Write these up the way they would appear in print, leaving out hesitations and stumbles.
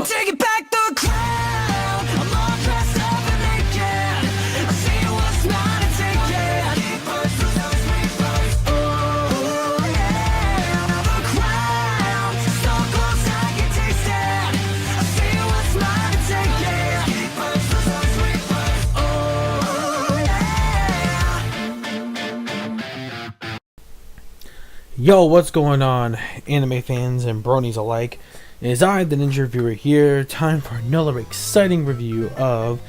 taking back the crown. I'm all dressed up and naked. I see what's mine and take it. Oh yeah, the crown. So close I can taste it. I see what's mine and take it. Oh yeah. Yo, what's going on, anime fans and bronies alike? It is I, the Ninja Reviewer here. Time for another exciting review of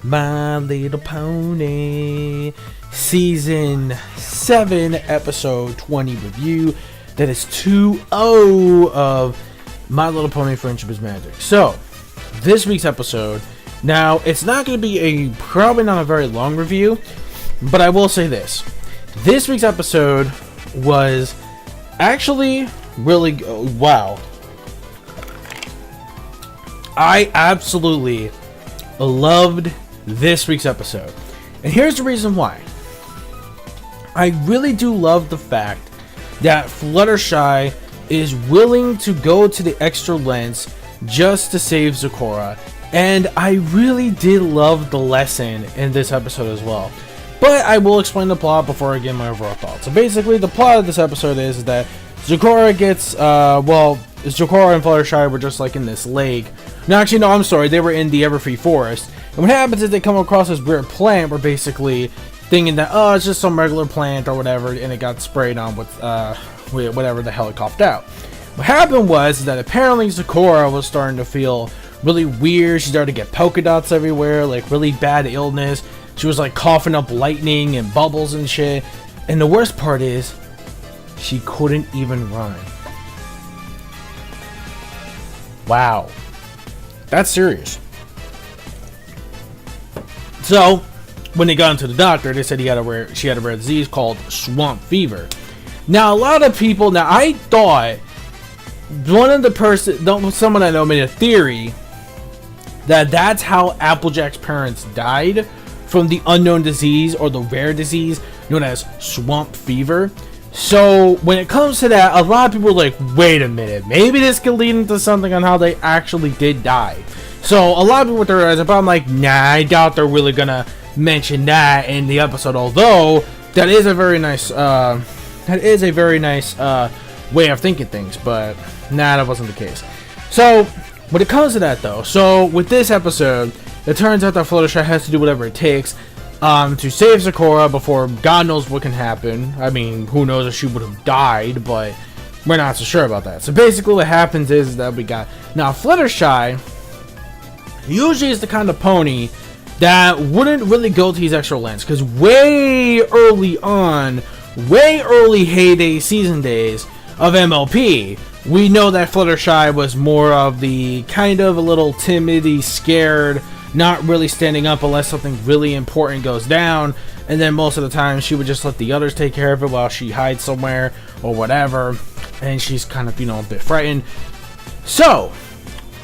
My Little Pony Season 7, Episode 20 review. That is 2-0 of My Little Pony Friendship is Magic. So, this week's episode, now, it's not going to be probably not a very long review, but I will say this. This week's episode was actually really wow. I absolutely loved this week's episode, and here's the reason why. I really do love the fact that Fluttershy is willing to go to the extra lengths just to save Zecora, and I really did love the lesson in this episode as well. But I will explain the plot before I give my overall thoughts. So basically, the plot of this episode is that Zecora gets, Zecora and Fluttershy were just like in this lake. No, actually, no, I'm sorry. They were in the Everfree Forest. And what happens is they come across this weird plant where basically thinking that, oh, it's just some regular plant or whatever, and it got sprayed on with whatever the hell it coughed out. What happened was that apparently Zecora was starting to feel really weird. She started to get polka dots everywhere, like really bad illness. She was like coughing up lightning and bubbles and shit. And the worst part is, she couldn't even run. Wow. That's serious. So, when they got into the doctor, they said she had a rare disease called swamp fever. Now, a lot of people, I thought someone I know made a theory that that's how Applejack's parents died, from the unknown disease or the rare disease known as swamp fever. So when it comes to that, a lot of people are like, wait a minute, maybe this could lead into something on how they actually did die. So a lot of people theorize, but I'm like, nah, I doubt they're really gonna mention that in the episode. Although that is a very nice way of thinking things, but nah, that wasn't the case. So when it comes to that though, so with this episode, it turns out that Fluttershy has to do whatever it takes to save Zecora before God knows what can happen. I mean, who knows if she would have died, but we're not so sure about that. So basically what happens is that we got... Now, Fluttershy usually is the kind of pony that wouldn't really go to these extra lengths, because way early heyday season days of MLP, we know that Fluttershy was more of the kind of a little timid, scared, not really standing up unless something really important goes down, and then most of the time she would just let the others take care of it while she hides somewhere or whatever, and she's kind of, a bit frightened. So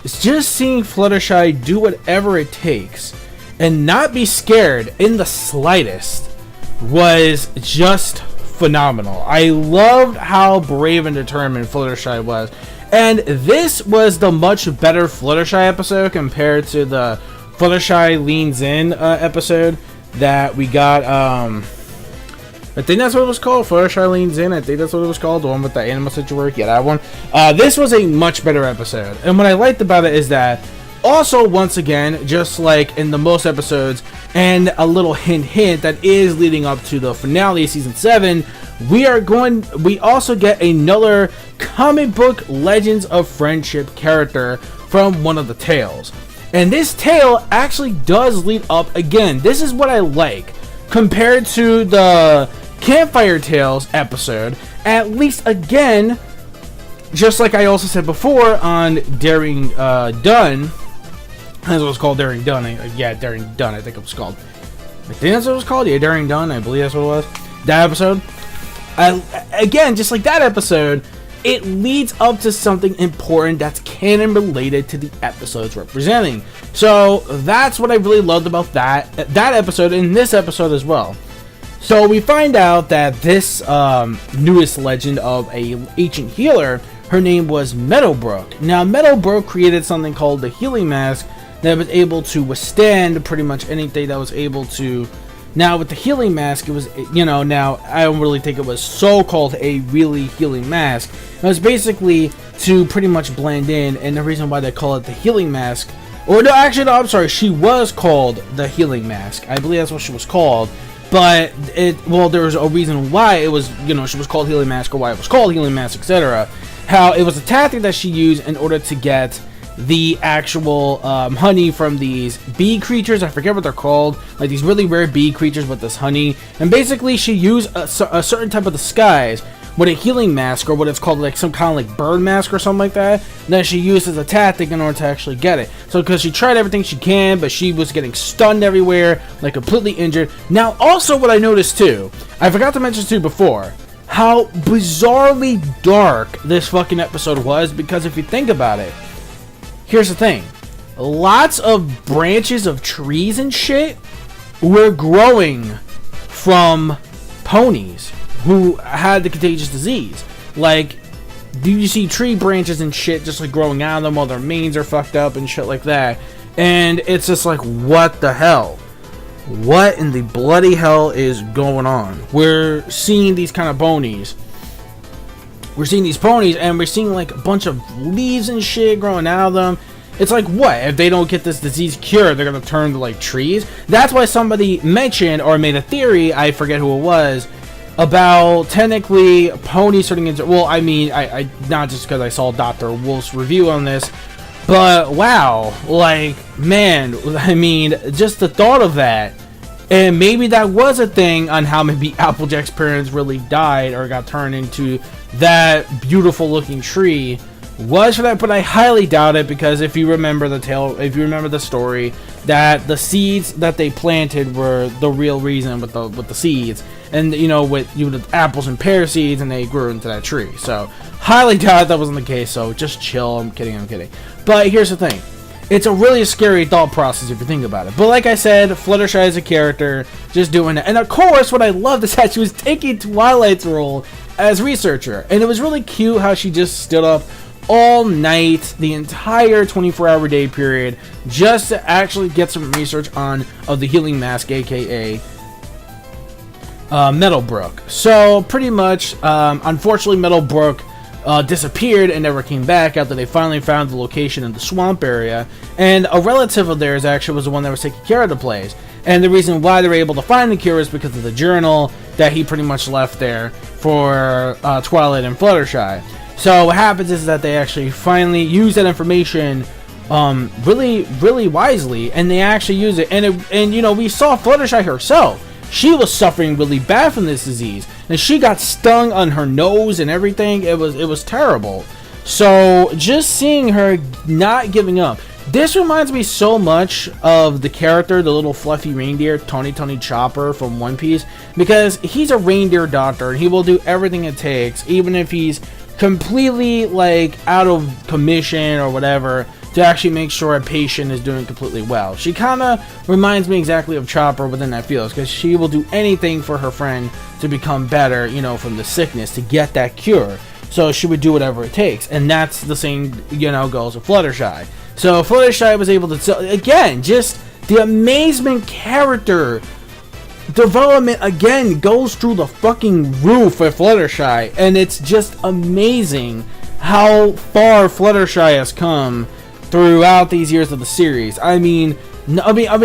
it's just seeing Fluttershy do whatever it takes and not be scared in the slightest was just phenomenal. I loved how brave and determined Fluttershy was, and this was the much better Fluttershy episode compared to the Fluttershy Leans In episode that we got. I think that's what it was called. Fluttershy Leans In. I think that's what it was called. The one with the animal situation. Yeah, that one. This was a much better episode. And what I liked about it is that also, once again, just like in the most episodes, and a little hint that is leading up to the finale of season 7, we also get another comic book Legends of Friendship character from one of the tales. And this tale actually does lead up again. This is what I like compared to the Campfire Tales episode. At least again, just like I also said before on Daring Done, that's what it was called, Daring Done. Daring Done, I think it was called. I think that's what it was called. Yeah, Daring Done. I believe that's what it was. That episode. Again, just like that episode, it leads up to something important that's canon related to the episodes representing. So that's what I really loved about that episode and this episode as well. So we find out that this newest legend of a ancient healer her name was Meadowbrook. Now, Meadowbrook created something called the healing mask that was able to withstand pretty much anything that was able to. Now, with the healing mask, it was, now I don't really think it was so called a really healing mask. It was basically to pretty much blend in, and the reason why they call it the healing mask, or no, actually, no, I'm sorry, she was called the healing mask. I believe that's what she was called. But there was a reason why it was, she was called healing mask, or why it was called healing mask, etc. How it was a tactic that she used in order to get the actual honey from these bee creatures. I forget what they're called, like these really rare bee creatures with this honey. And basically she used a certain type of disguise with a healing mask, or what it's called, like some kind of like bird mask or something like that she used as a tactic in order to actually get it. So because she tried everything she can, but she was getting stunned everywhere, like completely injured. Now also what I noticed too, I forgot to mention too before, how bizarrely dark this fucking episode was, because if you think about it, here's the thing. Lots of branches of trees and shit were growing from ponies who had the contagious disease. Like, do you see tree branches and shit just like growing out of them while their manes are fucked up and shit like that? And it's just like, what the hell? What in the bloody hell is going on? We're seeing these kind of ponies. We're seeing these ponies, and we're seeing like a bunch of leaves and shit growing out of them. It's like, what? If they don't get this disease cured, they're gonna turn to like trees? That's why somebody mentioned or made a theory, I forget who it was, about technically ponies turning into, well, I mean, I not just because I saw Dr. Wolf's review on this, but wow, like, man, I mean, just the thought of that, and maybe that was a thing on how maybe Applejack's parents really died or got turned into that beautiful looking tree, was for that, but I highly doubt it, because if you remember the story, that the seeds that they planted were the real reason with the seeds, and with the apples and pear seeds, and they grew into that tree. So highly doubt that wasn't the case. So just chill. I'm kidding. But here's the thing. It's a really scary thought process if you think about it. But like I said, Fluttershy is a character just doing it. And of course, what I loved is that she was taking Twilight's role as researcher. And it was really cute how she just stood up all night, the entire 24-hour day period, just to actually get some research of the healing mask, aka Meadowbrook. So pretty much, unfortunately, Meadowbrook disappeared and never came back after they finally found the location in the swamp area. And a relative of theirs actually was the one that was taking care of the place. And the reason why they were able to find the cure is because of the journal that he pretty much left there for Twilight and Fluttershy. So what happens is that they actually finally use that information really, really wisely, and they actually use it. And we saw Fluttershy herself. She was suffering really bad from this disease, and she got stung on her nose and everything. It was terrible. So just seeing her not giving up. This reminds me so much of the character, the little fluffy reindeer, Tony Chopper from One Piece, because he's a reindeer doctor, and he will do everything it takes, even if he's completely like out of commission or whatever, to actually make sure a patient is doing completely well. She kind of reminds me exactly of Chopper within that field, because she will do anything for her friend to become better, from the sickness, to get that cure. So she would do whatever it takes, and that's the same, goes with Fluttershy. So Fluttershy was able to, again, just the amazement character development again goes through the fucking roof for Fluttershy, and it's just amazing how far Fluttershy has come throughout these years of the series. I mean,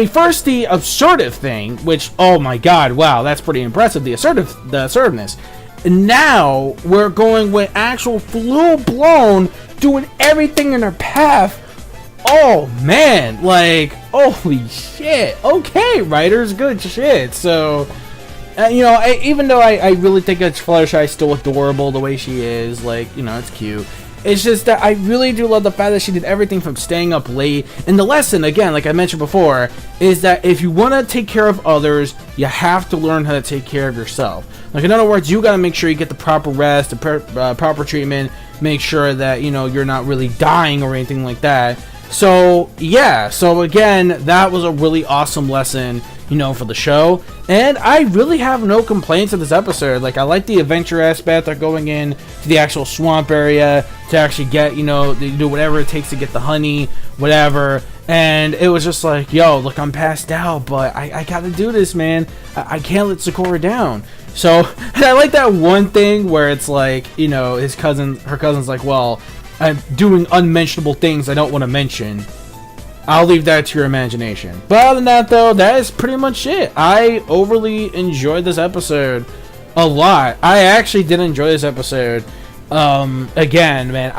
first the assertive thing, which, oh my god, wow, that's pretty impressive. The assertiveness. And now we're going with actual full-blown doing everything in her path. Oh man, like, holy shit. Okay, writers, good shit. So, even though I really think that Fluttershy is still adorable the way she is, like, it's cute. It's just that I really do love the fact that she did everything from staying up late. And the lesson, again, like I mentioned before, is that if you want to take care of others, you have to learn how to take care of yourself. Like, in other words, you got to make sure you get the proper rest, the proper treatment, make sure that, you're not really dying or anything like that. So, yeah, so again, that was a really awesome lesson you know, for the show. And I really have no complaints with this episode. Like, I like the adventure aspect. They're going in to the actual swamp area to actually get, you know, they do whatever it takes to get the honey, whatever. And it was just like, yo, look, I'm passed out, but I gotta do this, man. I can't let Sakura down. So, and I like that one thing where it's like, you know, her cousin's like, well, I'm doing unmentionable things I don't want to mention. I'll leave that to your imagination. But other than that, though, that is pretty much it. I overly enjoyed this episode a lot. I actually did enjoy this episode. Again, man,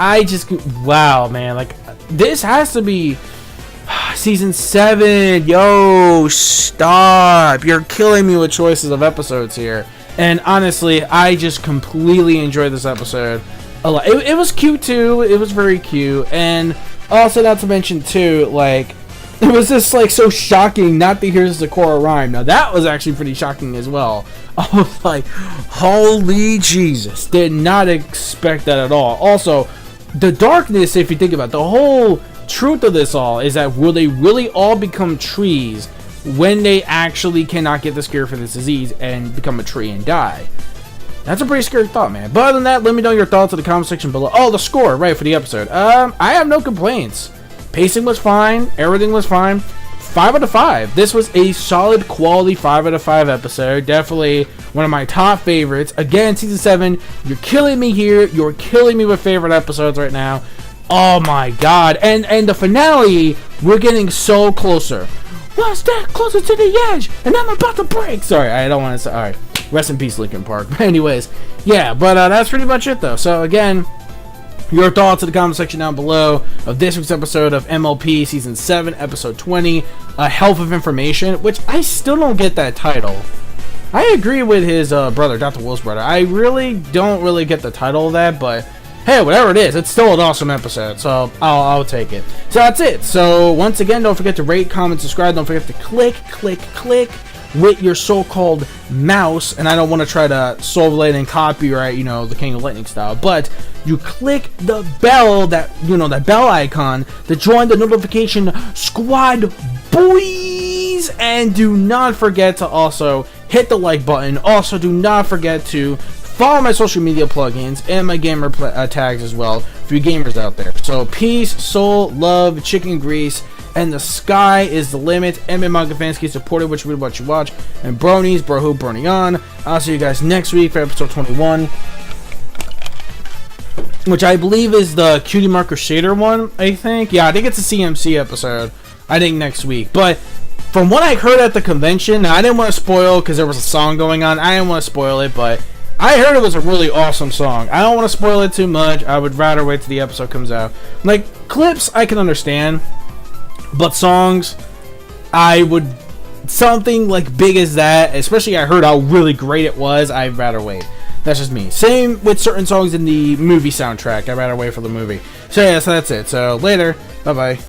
wow, man, like, this has to be season 7. Yo, stop. You're killing me with choices of episodes here. And honestly, I just completely enjoyed this episode a lot. It was cute, too. It was very cute. And also, not to mention, too, like, it was just, like, so shocking not to hear Sakura rhyme. Now, that was actually pretty shocking as well. I was like, holy Jesus. Did not expect that at all. Also, the darkness, if you think about it, the whole truth of this all is that will they really all become trees when they actually cannot get this cure for this disease and become a tree and die? That's a pretty scary thought, man. But other than that, let me know your thoughts in the comment section below. Oh, the score, right, for the episode. I have no complaints. Pacing was fine. Everything was fine. 5 out of 5. This was a solid quality 5 out of 5 episode. Definitely one of my top favorites. Again, season 7, you're killing me here. You're killing me with favorite episodes right now. Oh my god. And the finale, we're getting so closer. One step closer to the edge, and I'm about to break. Sorry, I don't want to say. Alright. Rest in peace, Linkin Park. But anyways, yeah, but that's pretty much it, though. So, again, your thoughts in the comment section down below of this week's episode of MLP Season 7, Episode 20, Health of Information, which I still don't get that title. I agree with his brother, Dr. Will's brother. I really don't really get the title of that, but hey, whatever it is, it's still an awesome episode, so I'll take it. So that's it. So, once again, don't forget to rate, comment, subscribe. Don't forget to click with your so-called mouse, and I don't want to try to solve and copyright, you know, the King of Lightning style, but you click the bell, that bell icon, to join the notification squad, boys, and do not forget to also hit the like button. Also, do not forget to follow my social media plugins and my gamer tags as well for you gamers out there. So, peace, soul, love, chicken grease, and the sky is the limit. Anime manga fans, keep supporting what you read, what you watch. And bronies, bro who, brony on. I'll see you guys next week for episode 21. Which I believe is the Cutie Marker Shader one, I think. Yeah, I think it's a CMC episode. I think next week. But from what I heard at the convention, now I didn't want to spoil because there was a song going on. I didn't want to spoil it, but I heard it was a really awesome song. I don't want to spoil it too much. I would rather wait till the episode comes out. Like, clips, I can understand. But songs, I would, something like big as that, especially I heard how really great it was, I'd rather wait. That's just me. Same with certain songs in the movie soundtrack. I'd rather wait for the movie. So yeah, so that's it. So later. Bye-bye.